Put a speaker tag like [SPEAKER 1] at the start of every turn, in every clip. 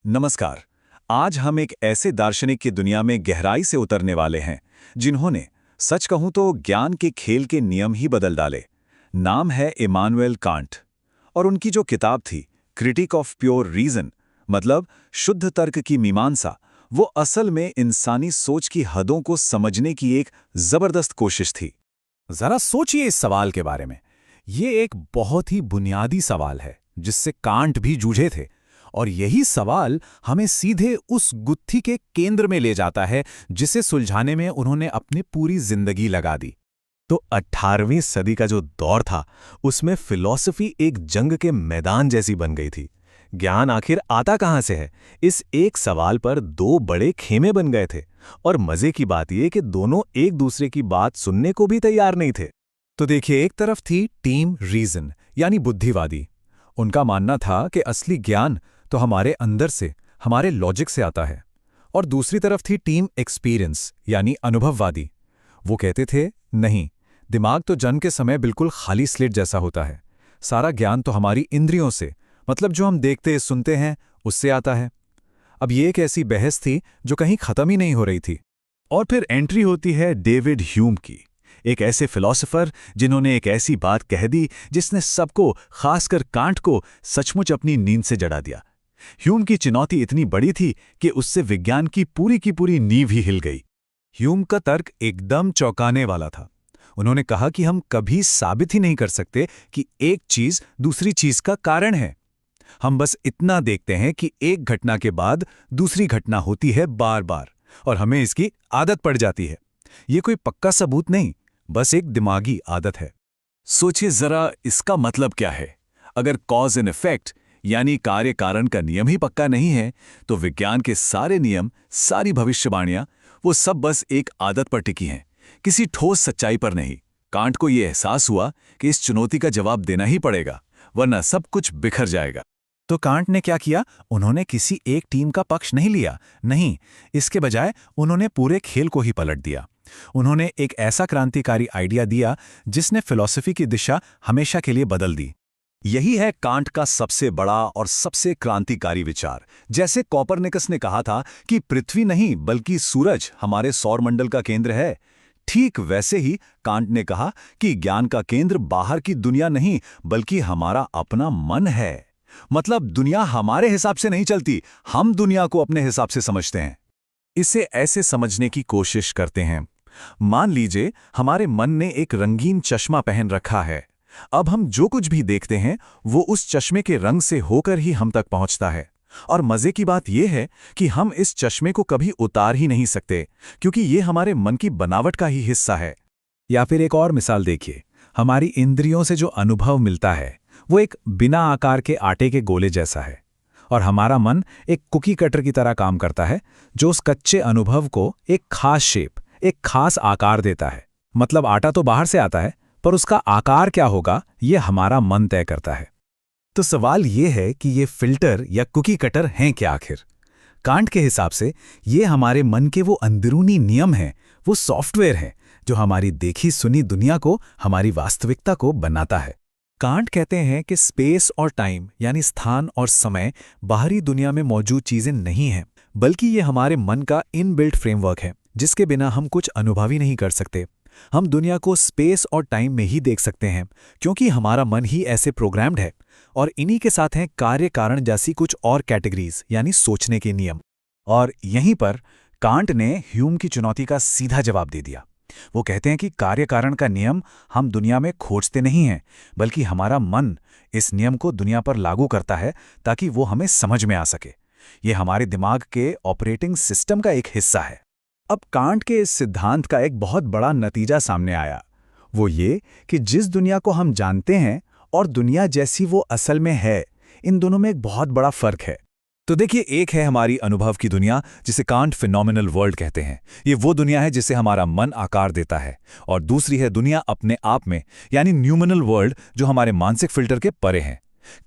[SPEAKER 1] नमस्कार। आज हम एक ऐसे दार्शनिक की दुनिया में गहराई से उतरने वाले हैं जिन्होंने सच कहूं तो ज्ञान के खेल के नियम ही बदल डाले। नाम है इमानुएल कांट और उनकी जो किताब थी क्रिटिक ऑफ प्योर रीजन, मतलब शुद्ध तर्क की मीमांसा, वो असल में इंसानी सोच की हदों को समझने की एक जबरदस्त कोशिश थी।
[SPEAKER 2] जरा सोचिए इस सवाल के बारे में। ये एक बहुत ही बुनियादी सवाल है जिससे कांट भी जूझे थे, और यही सवाल हमें सीधे उस गुत्थी के केंद्र में ले जाता है जिसे सुलझाने में उन्होंने अपनी पूरी जिंदगी लगा दी। तो 18वीं सदी का जो दौर था उसमें फिलॉसफी एक जंग के मैदान जैसी बन गई थी। ज्ञान आखिर आता कहां से है, इस एक सवाल पर दो बड़े खेमे बन गए थे, और मजे की बात यह कि दोनों एक दूसरे की बात सुनने को भी तैयार नहीं थे। तो देखिए, एक तरफ थी टीम रीजन यानी बुद्धिवादी। उनका मानना था कि असली ज्ञान तो हमारे अंदर से, हमारे लॉजिक से आता है। और दूसरी तरफ थी टीम एक्सपीरियंस यानी अनुभववादी। वो कहते थे, नहीं, दिमाग तो जन्म के समय बिल्कुल खाली स्लेट जैसा होता है। सारा ज्ञान तो हमारी इंद्रियों से, मतलब जो हम देखते सुनते हैं, उससे आता है। अब ये एक ऐसी बहस थी जो कहीं खत्म ही नहीं हो रही थी। और फिर एंट्री होती है डेविड ह्यूम की, एक ऐसे फिलोसोफर जिन्होंने एक ऐसी बात कह दी जिसने सबको, खासकर कांट को, सचमुच अपनी नींद से जगा दिया। ह्यूम की चुनौती इतनी बड़ी थी कि उससे विज्ञान की पूरी नींव ही हिल गई। ह्यूम का तर्क एकदम चौंकाने वाला था। उन्होंने कहा कि हम कभी साबित ही नहीं कर सकते कि एक चीज दूसरी चीज का कारण है। हम बस इतना देखते हैं कि एक घटना के बाद दूसरी घटना होती है बार बार, और हमें इसकी आदत पड़ जाती है। ये कोई पक्का सबूत नहीं, बस एक दिमागी आदत है।
[SPEAKER 1] सोचिए जरा, इसका मतलब क्या है? अगर कॉज एंड इफेक्ट यानी कार्य कारण का नियम ही पक्का नहीं है, तो विज्ञान के सारे नियम, सारी भविष्यवाणियां, वो सब बस एक आदत पर टिकी हैं, किसी ठोस सच्चाई पर नहीं। कांट को यह एहसास हुआ कि इस चुनौती का जवाब देना ही पड़ेगा, वरना सब कुछ बिखर जाएगा।
[SPEAKER 2] तो कांट ने क्या किया? उन्होंने किसी एक टीम का पक्ष नहीं लिया, नहीं, इसके बजाय उन्होंने पूरे खेल को ही पलट दिया। उन्होंने एक ऐसा क्रांतिकारी आइडिया दिया जिसने फिलॉसफी की दिशा हमेशा के लिए बदल दी।
[SPEAKER 1] यही है कांट का सबसे बड़ा और सबसे क्रांतिकारी विचार। जैसे कोपरनिकस ने कहा था कि पृथ्वी नहीं बल्कि सूरज हमारे सौरमंडल का केंद्र है, ठीक वैसे ही कांट ने कहा कि ज्ञान का केंद्र बाहर की दुनिया नहीं बल्कि हमारा अपना मन है। मतलब दुनिया हमारे हिसाब से नहीं चलती, हम दुनिया को अपने हिसाब से समझते हैं।
[SPEAKER 2] इसे ऐसे समझने की कोशिश करते हैं। मान लीजिए हमारे मन ने एक रंगीन चश्मा पहन रखा है। अब हम जो कुछ भी देखते हैं वो उस चश्मे के रंग से होकर ही हम तक पहुंचता है। और मजे की बात यह है कि हम इस चश्मे को कभी उतार ही नहीं सकते, क्योंकि ये हमारे मन की बनावट का ही हिस्सा है। या फिर एक और मिसाल देखिए, हमारी इंद्रियों से जो अनुभव मिलता है वो एक बिना आकार के आटे के गोले जैसा है, और हमारा मन एक कुकी कटर की तरह काम करता है जो उस कच्चे अनुभव को एक खास शेप, एक खास आकार देता है। मतलब आटा तो बाहर से आता है, पर उसका आकार क्या होगा ये हमारा मन तय करता है। तो सवाल ये है कि ये फिल्टर या कुकी कटर हैं क्या आखिर? कांट के हिसाब से ये हमारे मन के वो अंदरूनी नियम हैं, वो सॉफ्टवेयर हैं जो हमारी देखी सुनी दुनिया को, हमारी वास्तविकता को बनाता है। कांट कहते हैं कि स्पेस और टाइम यानी स्थान और समय बाहरी दुनिया में मौजूद चीजें नहीं हैं, बल्कि ये हमारे मन का इनबिल्ट फ्रेमवर्क है जिसके बिना हम कुछ अनुभव ही नहीं कर सकते। हम दुनिया को स्पेस और टाइम में ही देख सकते हैं क्योंकि हमारा मन ही ऐसे प्रोग्राम्ड है। और इन्हीं के साथ हैं कार्य कारण जैसी कुछ और कैटेगरीज यानी सोचने के नियम। और यहीं पर कांट ने ह्यूम की चुनौती का सीधा जवाब दे दिया। वो कहते हैं कि कार्य कारण का नियम हम दुनिया में खोजते नहीं हैं, बल्कि हमारा मन इस नियम को दुनिया पर लागू करता है ताकि वो हमें समझ में आ सके। ये हमारे दिमाग के ऑपरेटिंग सिस्टम का एक हिस्सा है। अब कांट के इस सिद्धांत का एक बहुत बड़ा नतीजा सामने आया। वो ये कि जिस दुनिया को हम जानते हैं और दुनिया जैसी वो असल में है, इन दोनों में एक बहुत बड़ा फर्क है। तो देखिए, एक है हमारी अनुभव की दुनिया जिसे कांट फिनोमिनल वर्ल्ड कहते हैं। ये वो दुनिया है जिसे हमारा मन आकार देता है। और दूसरी है दुनिया अपने आप में यानी न्यूमिनल वर्ल्ड, जो हमारे मानसिक फिल्टर के परे हैं।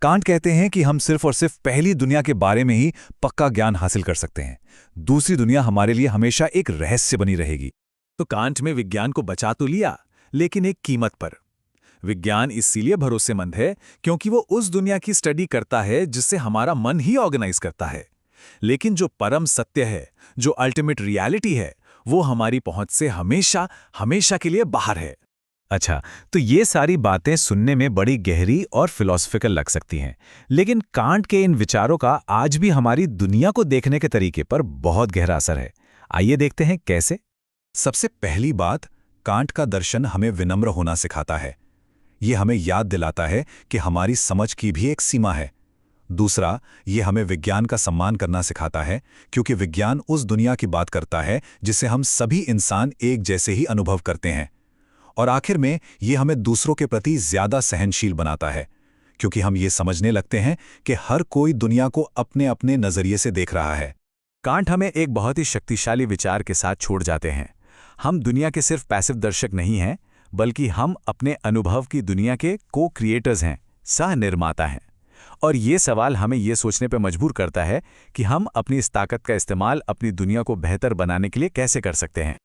[SPEAKER 2] कांट कहते हैं कि हम सिर्फ और सिर्फ पहली दुनिया के बारे में ही पक्का ज्ञान हासिल कर सकते हैं। दूसरी दुनिया हमारे लिए हमेशा एक रहस्य बनी रहेगी। तो कांट में विज्ञान को बचा तो लिया, लेकिन एक कीमत पर। विज्ञान इसीलिए भरोसेमंद है क्योंकि वो उस दुनिया की स्टडी करता है जिससे हमारा मन ही ऑर्गेनाइज करता है। लेकिन जो परम सत्य है, जो अल्टीमेट रियलिटी है, वो हमारी पहुंच से हमेशा हमेशा के लिए बाहर है। अच्छा, तो ये सारी बातें सुनने में बड़ी गहरी और फिलॉसफिकल लग सकती हैं, लेकिन कांट के इन विचारों का आज भी हमारी दुनिया को देखने के तरीके पर बहुत गहरा असर है। आइए देखते हैं कैसे।
[SPEAKER 1] सबसे पहली बात, कांट का दर्शन हमें विनम्र होना सिखाता है। ये हमें याद दिलाता है कि हमारी समझ की भी एक सीमा है। दूसरा, ये हमें विज्ञान का सम्मान करना सिखाता है, क्योंकि विज्ञान उस दुनिया की बात करता है जिसे हम सभी इंसान एक जैसे ही अनुभव करते हैं। और आखिर में ये हमें दूसरों के प्रति ज्यादा सहनशील बनाता है, क्योंकि हम ये समझने लगते हैं कि हर कोई दुनिया को अपने अपने नजरिए से देख रहा है।
[SPEAKER 2] कांट हमें एक बहुत ही शक्तिशाली विचार के साथ छोड़ जाते हैं। हम दुनिया के सिर्फ पैसिव दर्शक नहीं हैं, बल्कि हम अपने अनुभव की दुनिया के को-क्रिएटर्स हैं, सह निर्माता हैं। और ये सवाल हमें ये सोचने पर मजबूर करता है कि हम अपनी इस ताकत का इस्तेमाल अपनी दुनिया को बेहतर बनाने के लिए कैसे कर सकते हैं।